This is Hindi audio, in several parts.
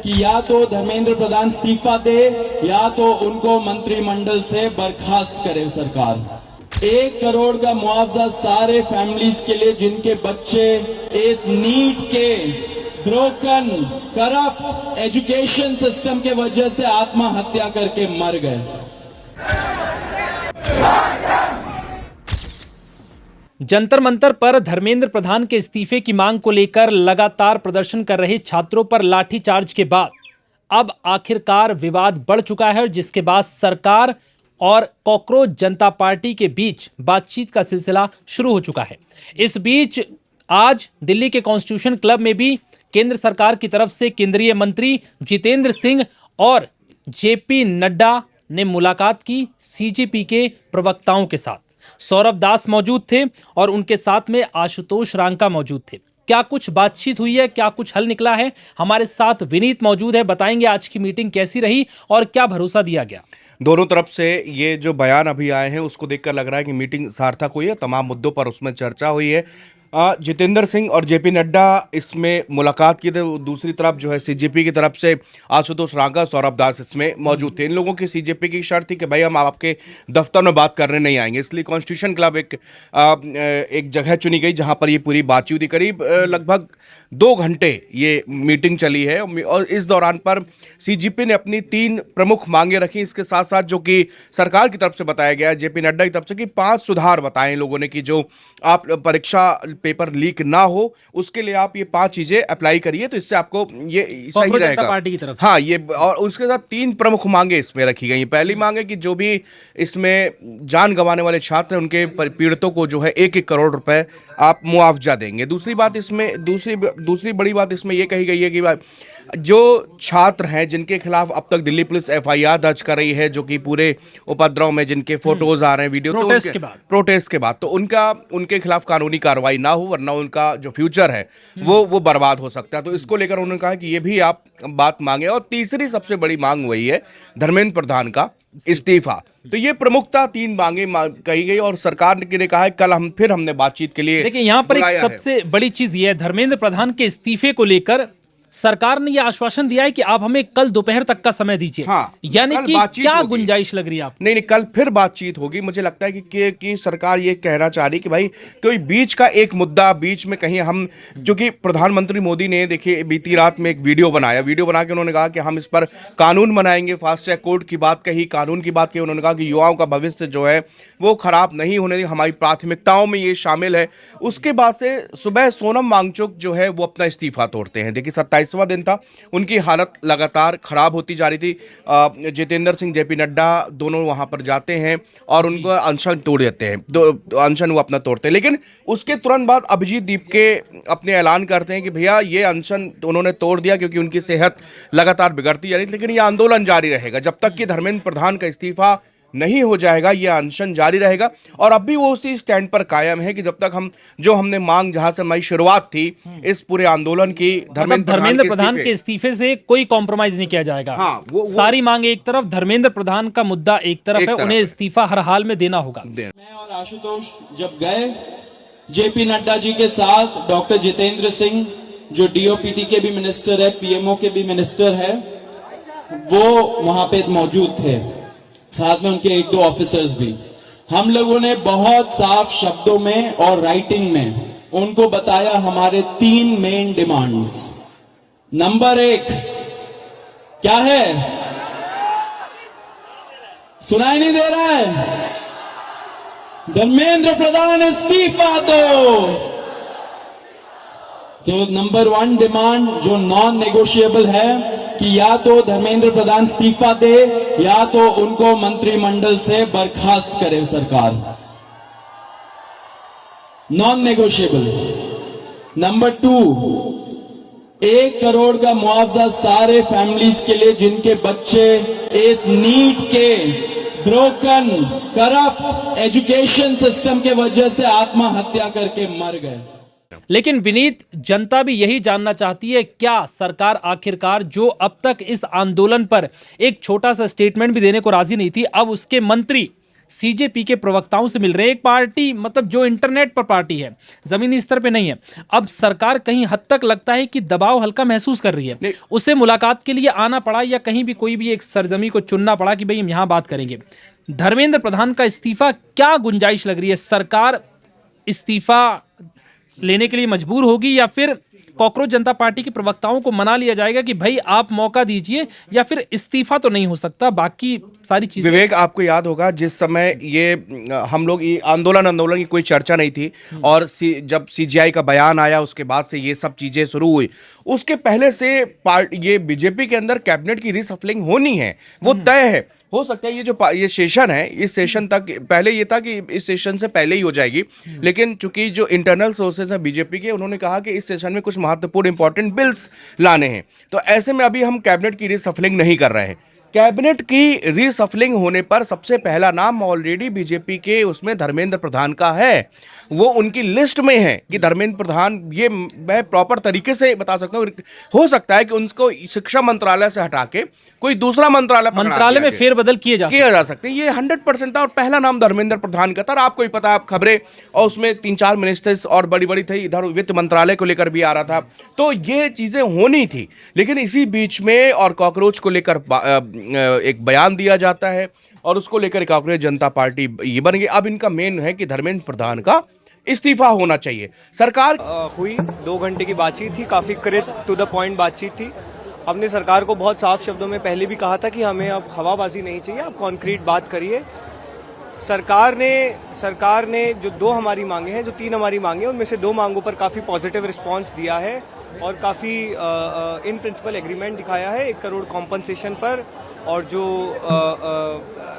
कि या तो धर्मेंद्र प्रधान इस्तीफा दे या तो उनको मंत्रिमंडल से बर्खास्त करे सरकार। 1 करोड़ का मुआवजा सारे फैमिलीज के लिए जिनके बच्चे इस नीट के ब्रोकन करप्ट एजुकेशन सिस्टम के वजह से आत्महत्या करके मर गए। जंतर मंतर पर धर्मेंद्र प्रधान के इस्तीफे की मांग को लेकर लगातार प्रदर्शन कर रहे छात्रों पर लाठीचार्ज के बाद अब आखिरकार विवाद बढ़ चुका है, जिसके बाद सरकार और कॉकरोच जनता पार्टी के बीच बातचीत का सिलसिला शुरू हो चुका है। इस बीच आज दिल्ली के कॉन्स्टिट्यूशन क्लब में भी केंद्र सरकार की तरफ से केंद्रीय मंत्री जितेंद्र सिंह और जेपी नड्डा ने मुलाकात की सीजेपी के प्रवक्ताओं के साथ। सौरभ दास मौजूद थे और उनके साथ में आशुतोष रांका मौजूद थे। क्या कुछ बातचीत हुई है, क्या कुछ हल निकला है? हमारे साथ विनीत मौजूद है, बताएंगे आज की मीटिंग कैसी रही और क्या भरोसा दिया गया। दोनों तरफ से ये जो बयान अभी आए हैं उसको देखकर लग रहा है कि मीटिंग सार्थक हुई है, तमाम मुद्दों पर उसमें चर्चा हुई है। जितेंद्र सिंह और जेपी नड्डा इसमें मुलाकात की थी। दूसरी तरफ जो है सीजेपी की तरफ से आशुतोष रांका, सौरभ दास इसमें मौजूद थे। इन लोगों की सीजेपी की शर्त थी कि भाई हम आपके दफ्तर में बात करने नहीं आएंगे, इसलिए कॉन्स्टिट्यूशन क्लब एक जगह चुनी गई जहां पर ये पूरी बातचीत हुई। करीब लगभग 2 घंटे ये मीटिंग चली है और इस दौरान पर सीजेपी ने अपनी 3 प्रमुख मांगे रखी। इसके साथ साथ जो कि सरकार की तरफ से बताया गया, जेपी नड्डा की तरफ से, कि 5 सुधार बताए लोगों ने कि जो आप परीक्षा पेपर लीक ना हो उसके लिए आप ये 5 चीजें अप्लाई करिए, तो इससे आपको ये सही रहेगा पार्टी की तरफ। हाँ, ये और उसके साथ 3 प्रमुख मांगे इसमें रखी गई। पहली मांग है कि जो भी इसमें जान गंवाने वाले छात्र हैं उनके पीड़ितों को जो है 1-1 करोड़ रुपए आप मुआवजा देंगे। दूसरी बड़ी बात इसमें यह कही गई है कि जो छात्र हैं जिनके खिलाफ अब तक दिल्ली पुलिस एफआईआर दर्ज कर रही है, जो कि पूरे उपद्रव में जिनके फोटोज आ रहे हैं, वीडियो, प्रोटेस्ट के बाद तो उनके खिलाफ कानूनी कार्रवाई ना हो, वरना उनका जो फ्यूचर है वो बर्बाद हो सकता है। तो इसको लेकर उन्होंने कहा कि ये भी आप बात मांगे। और तीसरी सबसे बड़ी मांग वही है धर्मेंद्र प्रधान का इस्तीफा। तो ये प्रमुखता 3 मांगे कही गई और सरकार ने कहा है कल हमने बातचीत के लिए। देखिए, यहाँ पर एक सबसे बड़ी चीज ये है, धर्मेंद्र प्रधान के इस्तीफे को लेकर सरकार ने यह आश्वासन दिया है कि आप हमें कल दोपहर तक का समय दीजिए। हाँ, यानी कि क्या गुंजाइश लग रही है आप? नहीं, कल फिर बातचीत होगी। मुझे लगता है कि सरकार ये कहना चाह रही कि भाई कोई बीच का एक मुद्दा बीच में कहीं हम, जो कि प्रधानमंत्री मोदी ने देखिए बीती रात में एक वीडियो बना के उन्होंने कहा कि हम इस पर कानून बनाएंगे, फास्ट ट्रैक कोर्ट की बात कही, कानून की बात कही। उन्होंने कहा कि युवाओं का भविष्य जो है वो खराब नहीं होने देंगे, हमारी प्राथमिकताओं में ये शामिल है। उसके बाद से सुबह सोनम वांगचुक जो है वो अपना इस्तीफा तोड़ते हैं। देखिए 27वां दिन था, उनकी हालत लगातार खराब होती जा रही थी। जितेंद्र सिंह, जेपी नड्डा दोनों वहां पर जाते हैं और उनको अनशन तोड़ देते हैं, अनशन वो अपना तोड़ते हैं। लेकिन उसके तुरंत बाद अभिजीत दीपके अपने ऐलान करते हैं कि भैया ये अनशन उन्होंने तोड़ दिया क्योंकि उनकी सेहत लगातार बिगड़ती जा रही थी, लेकिन ये आंदोलन जारी रहेगा जब तक कि धर्मेंद्र प्रधान का इस्तीफा नहीं हो जाएगा, यह अनशन जारी रहेगा। और अब भी वो उसी स्टैंड पर कायम है कि जब तक हमने मांग, जहां से हमारी शुरुआत थी इस पूरे आंदोलन की, धर्मेंद्र प्रधान के इस्तीफे से कोई कॉम्प्रोमाइज नहीं किया जाएगा। हाँ, सारी मांग एक तरफ, धर्मेंद्र प्रधान का मुद्दा एक तरफ है, उन्हें इस्तीफा हर हाल में देना होगा। मैं और आशुतोष जब गए जेपी नड्डा जी के साथ, डॉक्टर जितेंद्र सिंह जो डीओपीटी के भी मिनिस्टर है, पीएमओ के भी मिनिस्टर है, वो वहां पे मौजूद थे, साथ में उनके 1-2 ऑफिसर्स भी। हम लोगों ने बहुत साफ शब्दों में और राइटिंग में उनको बताया हमारे 3 मेन डिमांड्स। नंबर 1 क्या है? सुनाई नहीं दे रहा है? धर्मेंद्र प्रधान इस्तीफा दो। तो नंबर 1 डिमांड जो नॉन नेगोशिएबल है कि या तो धर्मेंद्र प्रधान इस्तीफा दे या तो उनको मंत्रिमंडल से बर्खास्त करे सरकार, नॉन नेगोशिएबल। नंबर 2, 1 करोड़ का मुआवजा सारे फैमिलीज के लिए जिनके बच्चे इस नीट के ब्रोकन करप्ट एजुकेशन सिस्टम के वजह से आत्महत्या करके मर गए। लेकिन विनीत, जनता भी यही जानना चाहती है, क्या सरकार आखिरकार जो अब तक इस आंदोलन पर एक छोटा सा स्टेटमेंट भी देने को राजी नहीं थी, अब उसके मंत्री सीजेपी के प्रवक्ताओं से मिल रहे हैं। एक पार्टी मतलब जो इंटरनेट पर पार्टी है, जमीनी स्तर पे नहीं है। अब सरकार कहीं हद तक लगता है कि दबाव हल्का महसूस कर रही है, उसे मुलाकात के लिए आना पड़ा या कहीं भी कोई भी एक सरजमी को चुनना पड़ा कि भाई हम यहां बात करेंगे। धर्मेंद्र प्रधान का इस्तीफा, क्या गुंजाइश लग रही है? सरकार इस्तीफा लेने के लिए मजबूर होगी या फिर कॉकरोच जनता पार्टी के प्रवक्ताओं को मना लिया जाएगा कि भाई आप मौका दीजिए, या फिर इस्तीफा तो नहीं हो सकता, बाकी सारी चीजें? विवेक, आपको याद होगा जिस समय ये हम लोग ये आंदोलन की कोई चर्चा नहीं थी, और जब सीजीआई का बयान आया उसके बाद से ये सब चीजें शुरू हुई, उसके पहले से ये बीजेपी के अंदर कैबिनेट की रिसफलिंग होनी है, वो तय है। हो सकता है ये सेशन है, इस सेशन तक, पहले ये था कि इस सेशन से पहले ही हो जाएगी, लेकिन चूंकि जो इंटरनल सोर्सेज हैं बीजेपी के, उन्होंने कहा कि इस सेशन में कुछ महत्वपूर्ण इंपॉर्टेंट बिल्स लाने हैं, तो ऐसे में अभी हम कैबिनेट की रिसफलिंग नहीं कर रहे हैं। कैबिनेट की रीसफलिंग होने पर सबसे पहला नाम ऑलरेडी बीजेपी के उसमें धर्मेंद्र प्रधान का है, वो उनकी लिस्ट में है कि धर्मेंद्र प्रधान, ये मैं प्रॉपर तरीके से बता सकता हूँ, हो सकता है कि उनको शिक्षा मंत्रालय से हटा के कोई दूसरा मंत्रालय में फेरबदल किए जा सकते हैं। ये 100% था, और पहला नाम धर्मेंद्र प्रधान का था। और आपको ही पता है, आप खबरें, और उसमें 3-4 मिनिस्टर्स और बड़ी बड़ी थी, इधर वित्त मंत्रालय को लेकर भी आ रहा था, तो ये चीजें होनी थी। लेकिन इसी बीच में और कॉकरोच को लेकर एक बयान दिया जाता है, और उसको लेकर कॉकरोच जनता पार्टी ये बन गई। अब इनका मेन है कि धर्मेंद्र प्रधान का इस्तीफा होना चाहिए। सरकार हुई 2 घंटे की बातचीत थी, काफी क्रिस्प टू द पॉइंट बातचीत थी। हमने सरकार को बहुत साफ शब्दों में पहले भी कहा था कि हमें अब हवाबाजी नहीं चाहिए, अब कॉन्क्रीट बात करिए। सरकार ने जो 2 हमारी मांगे हैं, जो 3 हमारी मांगे हैं, उनमें से 2 मांगों पर काफी पॉजिटिव रिस्पांस दिया है और काफी इन प्रिंसिपल एग्रीमेंट दिखाया है। 1 करोड़ कॉम्पनसेशन पर, और जो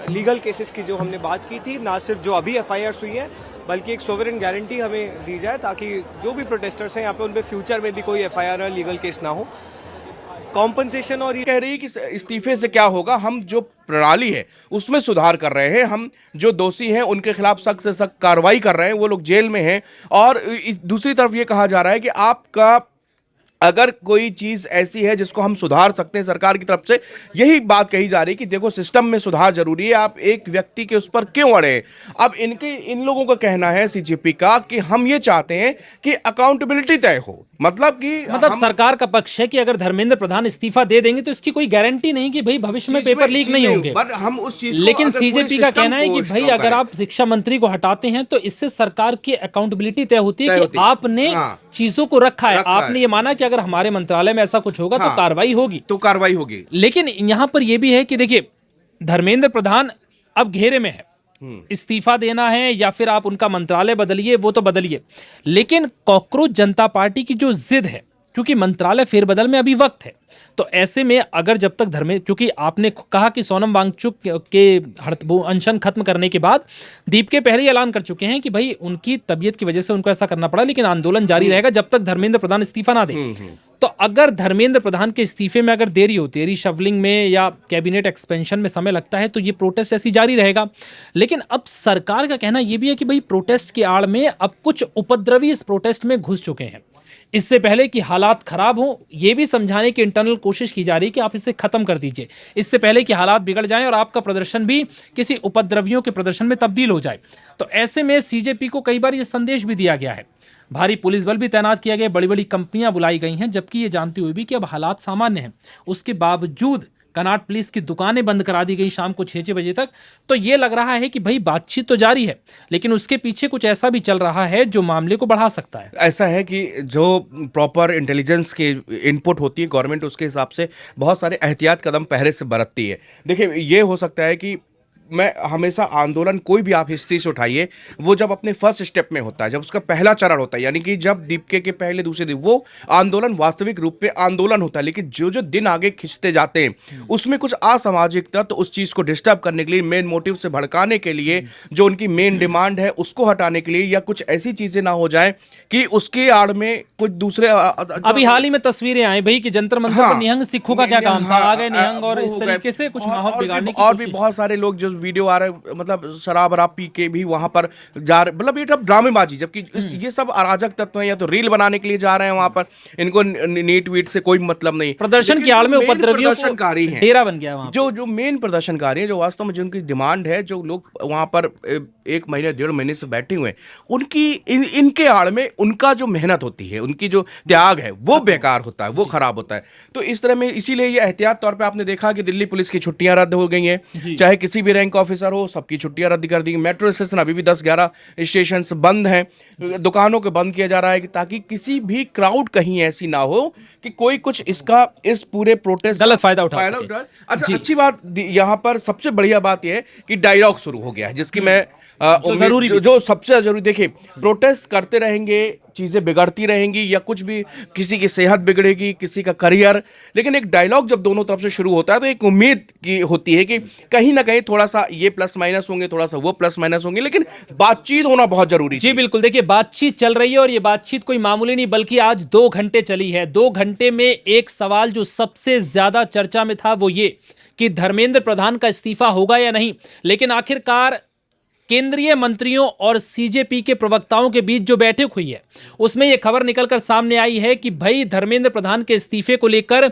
लीगल केसेस की जो हमने बात की थी, ना सिर्फ जो अभी एफआईआर हुई है, बल्कि एक सोवरेन गारंटी हमें दी जाए, ताकि जो भी प्रोटेस्टर्स हैं यहाँ पे, उन पे फ्यूचर में भी कोई एफआईआर लीगल केस ना हो। कॉम्पनसेशन, और ये कह रही है कि इस्तीफे से क्या होगा, हम जो प्रणाली है उसमें सुधार कर रहे हैं, हम जो दोषी हैं उनके खिलाफ सख्त से सख्त कार्रवाई कर रहे हैं, वो लोग जेल में हैं। और दूसरी तरफ ये कहा जा रहा है कि आपका अगर कोई चीज ऐसी है जिसको हम सुधार सकते हैं, सरकार की तरफ से यही बात कही जा रही है कि देखो सिस्टम में सुधार जरूरी है, आप एक व्यक्ति के उस पर क्यों अड़े। अब इन लोगों का कहना है सीजेपी का कि हम ये चाहते हैं कि अकाउंटेबिलिटी तय हो, मतलब सरकार का पक्ष है कि अगर धर्मेंद्र प्रधान इस्तीफा दे देंगे तो इसकी कोई गारंटी नहीं कि भाई भविष्य में पेपर लीक नहीं होंगे, पर हम उस चीज को, लेकिन सीजेपी का कहना है कि भाई अगर आप शिक्षा मंत्री को हटाते हैं तो इससे सरकार की अकाउंटेबिलिटी तय होती है कि आपने चीजों को रखा है, आपने ये माना कि अगर हमारे मंत्रालय में ऐसा कुछ होगा तो कार्रवाई होगी। लेकिन यहां पर यह भी है कि देखिए, धर्मेंद्र प्रधान अब घेरे में है, इस्तीफा देना है या फिर आप उनका मंत्रालय बदलिए, वो तो बदलिए, लेकिन कॉकरोच जनता पार्टी की जो जिद है, क्योंकि मंत्रालय फेरबदल में अभी वक्त है, तो ऐसे में अगर जब तक क्योंकि आपने कहा कि सोनम वांगचुक के अनशन खत्म करने के बाद दीपके पहले ही ऐलान कर चुके हैं कि भाई उनकी तबीयत की वजह से उनको ऐसा करना पड़ा, लेकिन आंदोलन जारी रहेगा जब तक धर्मेंद्र प्रधान इस्तीफा ना दे। तो अगर धर्मेंद्र प्रधान के इस्तीफे में अगर देरी होती है, रिशफलिंग में या कैबिनेट एक्सपेंशन में समय लगता है, तो ये प्रोटेस्ट ऐसी जारी रहेगा। लेकिन अब सरकार का कहना यह भी है कि भाई प्रोटेस्ट की आड़ में अब कुछ उपद्रवी इस प्रोटेस्ट में घुस चुके हैं। इससे पहले कि हालात खराब हो, यह भी समझाने की इंटरनल कोशिश की जा रही है कि आप इसे खत्म कर दीजिए, इससे पहले कि हालात बिगड़ जाएं और आपका प्रदर्शन भी किसी उपद्रवियों के प्रदर्शन में तब्दील हो जाए। तो ऐसे में सीजेपी को कई बार यह संदेश भी दिया गया है, भारी पुलिस बल भी तैनात किया गया, बड़ी बड़ी कंपनियां बुलाई गई हैं, जबकि ये जानते हुए भी कि अब हालात सामान्य हैं, उसके बावजूद कनाट पुलिस की दुकानें बंद करा दी गई शाम को 6 बजे तक। तो ये लग रहा है कि भाई बातचीत तो जारी है, लेकिन उसके पीछे कुछ ऐसा भी चल रहा है जो मामले को बढ़ा सकता है। ऐसा है कि जो प्रॉपर इंटेलिजेंस की इनपुट होती है गवर्नमेंट, उसके हिसाब से बहुत सारे एहतियात कदम पहले से बरतती है। देखिए, ये हो सकता है कि मैं हमेशा आंदोलन, कोई भी आप हिस्ट्री से उठाइए, वो जब अपने फर्स्ट स्टेप में होता है, जब उसका पहला चरण होता है, यानी कि जब दीपके के पहले दूसरे दिन, वो आंदोलन वास्तविक रूप पे आंदोलन होता है। लेकिन जो जो दिन आगे खिंचते जाते हैं, उसमें कुछ असामाजिक तत्व उस चीज़ को डिस्टर्ब करने के लिए, मेन मोटिव से भड़काने के लिए, जो उनकी मेन डिमांड है उसको हटाने के लिए, या कुछ ऐसी चीज़ें ना हो जाए कि उसके आड़ में कुछ दूसरे। अभी हाल ही में तस्वीरें आई भाई कि जंतर मंतर पर निहंग सिखों का क्या काम था, आ गए निहंग और इस तरीके से कुछ माहौल बिगाड़ने की, और भी बहुत सारे लोग जो वीडियो आ रहा है, मतलब शराब वराब पी के भी वहां पर जा रहे, मतलब ये सब ड्रामेबाजी, जबकि ये सब अराजक तत्व हैं, या तो रील बनाने के लिए जा रहे हैं वहां पर, इनको नीट वीट से कोई मतलब नहीं। प्रदर्शन लेकिन की आड़ में जो main उपद्रवियों प्रदर्शनकारी को हैं, डेरा बन गया वहां। जो मेन प्रदर्शनकारी हैं, जो वास्तव में जिनकी डिमांड है, जो लोग वहां पर 1 महीने 1.5 महीने से बैठे हुए हैं, उनकी इनके आड़ में उनका जो मेहनत होती है, उनकी जो त्याग है, वो बेकार होता है, वो खराब होता है। तो इस तरह में इसीलिए ये एहतियात तौर पे आपने देखा कि दिल्ली पुलिस की छुट्टियां रद्द हो गई हैं, चाहे किसी भी रैंक ऑफिसर हो, सबकी छुट्टियां रद्द कर दी। मेट्रो स्टेशन अभी भी 10-11 स्टेशन बंद हैं, दुकानों को बंद किया जा रहा है कि ताकि किसी भी क्राउड कहीं ऐसी ना हो कि कोई कुछ इसका, इस पूरे प्रोटेस्ट गलत फायदा उठा सके। अच्छा, अच्छी बात यहाँ पर सबसे बढ़िया बात यह है कि डायलॉग शुरू हो गया है, जिसकी मैं जो सबसे जरूरी, देखिए प्रोटेस्ट करते रहेंगे, चीजें बिगड़ती रहेंगी, या कुछ भी, किसी की सेहत बिगड़ेगी, किसी का करियर, लेकिन एक डायलॉग जब दोनों तरफ से शुरू होता है तो एक उम्मीद की होती है कि कहीं ना कहीं थोड़ा सा ये प्लस माइनस होंगे, थोड़ा सा वो प्लस माइनस होंगे, लेकिन बातचीत होना बहुत जरूरी है। जी बिल्कुल, देखिए बातचीत चल रही है और ये बातचीत कोई मामूली नहीं, बल्कि आज 2 घंटे चली है। 2 घंटे में एक सवाल जो सबसे ज्यादा चर्चा में था वो ये कि धर्मेंद्र प्रधान का इस्तीफा होगा या नहीं। लेकिन आखिरकार केंद्रीय मंत्रियों और सीजेपी के प्रवक्ताओं के बीच जो बैठक हुई है, उसमें यह खबर निकलकर सामने आई है कि भाई धर्मेंद्र प्रधान के इस्तीफे को लेकर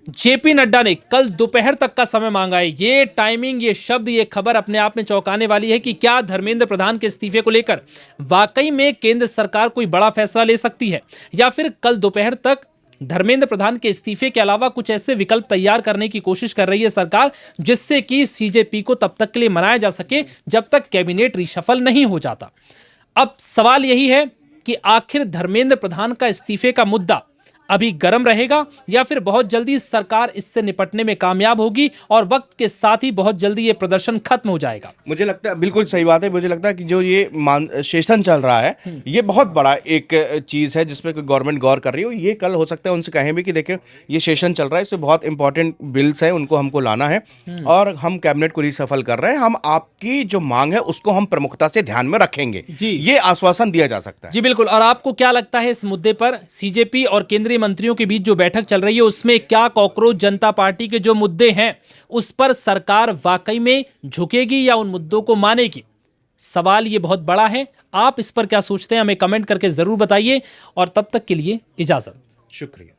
जेपी नड्डा ने कल दोपहर तक का समय मांगा है। ये टाइमिंग, ये शब्द, ये खबर अपने आप में चौंकाने वाली है कि क्या धर्मेंद्र प्रधान के इस्तीफे को लेकर वाकई में केंद्र सरकार कोई बड़ा फैसला ले सकती है, या फिर कल दोपहर तक धर्मेंद्र प्रधान के इस्तीफे के अलावा कुछ ऐसे विकल्प तैयार करने की कोशिश कर रही है सरकार, जिससे कि सीजेपी को तब तक के लिए मनाया जा सके जब तक कैबिनेट रिशफल नहीं हो जाता। अब सवाल यही है कि आखिर धर्मेंद्र प्रधान का इस्तीफे का मुद्दा अभी गर्म रहेगा या फिर बहुत जल्दी सरकार इससे निपटने में कामयाब होगी और वक्त के साथ ही बहुत जल्दी ये प्रदर्शन खत्म हो जाएगा। मुझे लगता है, बिल्कुल सही बात है, मुझे लगता है कि जो ये सेशन चल रहा है, ये बहुत बड़ा एक चीज़ है जिसपे गवर्नमेंट गौर कर रही हो। ये कल हो सकता है उनसे कहें भी कि देखिए ये सेशन चल रहा है, इसमें बहुत इंपॉर्टेंट बिल्स हैं, उनको हमको लाना है और हम कैबिनेट को रिसफल कर रहे हैं, हम आपकी जो मांग है उसको हम प्रमुखता से ध्यान में रखेंगे, ये आश्वासन दिया जा सकता है। जी बिल्कुल। और आपको क्या लगता है इस मुद्दे पर सीजेपी और केंद्रीय मंत्रियों के बीच जो बैठक चल रही है उसमें क्या कॉकरोच जनता पार्टी के जो मुद्दे हैं उस पर सरकार वाकई में झुकेगी या उन मुद्दों को मानेगी? सवाल ये बहुत बड़ा है। आप इस पर क्या सोचते हैं हमें कमेंट करके जरूर बताइए और तब तक के लिए इजाजत। शुक्रिया।